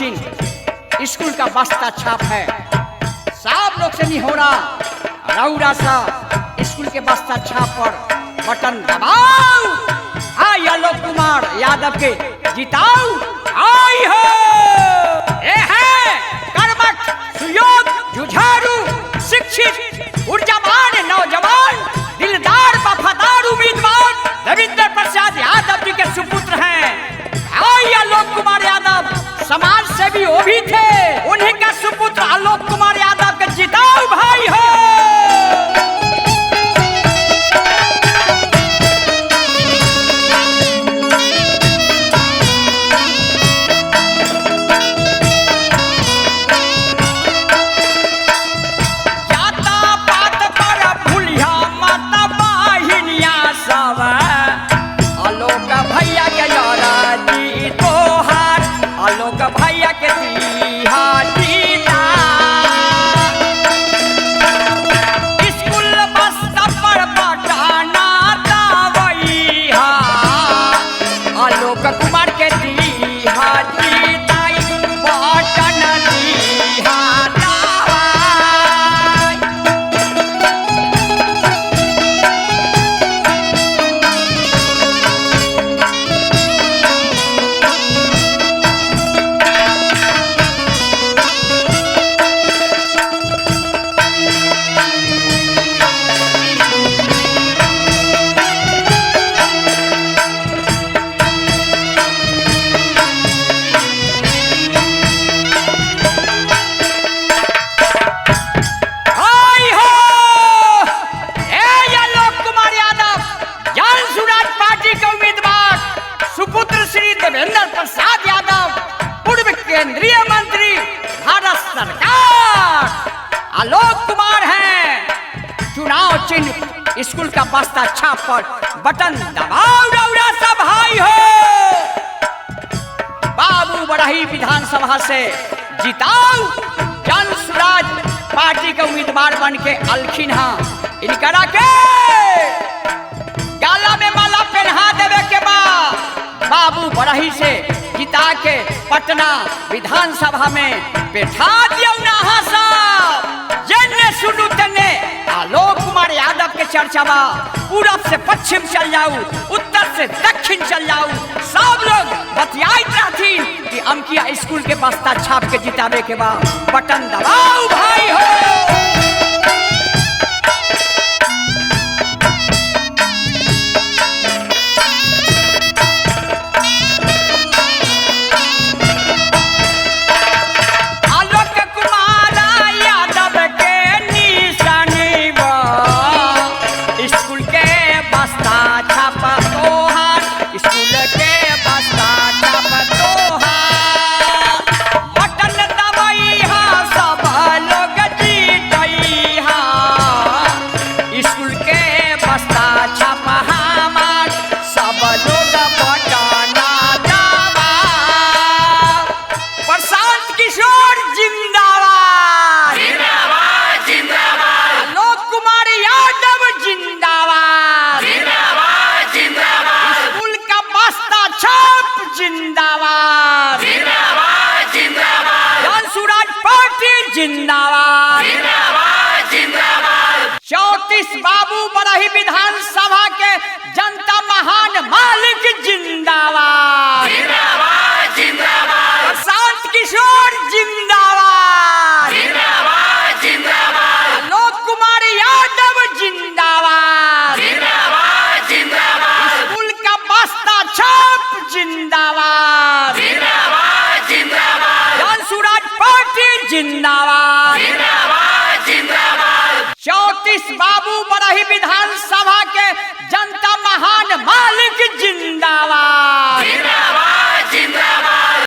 चिन्ह स्कूल का बस्ता छाप है। सब लोग से नहीं हो रहा, रौरा सा स्कूल के बस्ता छाप पर बटन दबाओ। हाँ, आलोक कुमार यादव के जिताओ। आई हो ए है कर्मठ, सुयोग्य, जुझारू, शिक्षित, ऊर्जावान नौजवान, दिलदार, वफादार उम्मीदवार रविंद्र प्रसाद यादव जी के सुपुत्र हैं। आई आलोक कुमार यादव समाज सेवी वो भी थे, उन्हीं का सुपुत्र आलोक कुमार यादव के जिताओ भाई हो। भैया के स्कूल बस्ता पर बटाना दवैया आलोक कुमार के दीहा जीताई बटन दीहा देवेंद्र प्रसाद यादव, पूर्व केंद्रीय मंत्री, भारत सरकार आलोक कुमार हैं। चुनाव चिन्ह स्कूल का बस्ता छाप पर बटन दबाओ रौरा सब भाई हो। बाबू बड़ही विधानसभा से जिताओ। जन स्वराज पार्टी के उम्मीदवार बन के अलखिन हा, इनकरा के गाला में माला पहना देवे के बाद बाबू बड़ही से जिता के पटना विधानसभा में बैठा दिया। जन्ने सुनू तन्ने आलोक कुमार यादव के चर्चावा, पूरब से पश्चिम चल जाऊ, उत्तर से दक्षिण चल जाऊ, सब लोग बतियाई रहती कि अमकिया स्कूल के बस्ता छाप के जितावे के बाद बटन दबाओ भाई हो।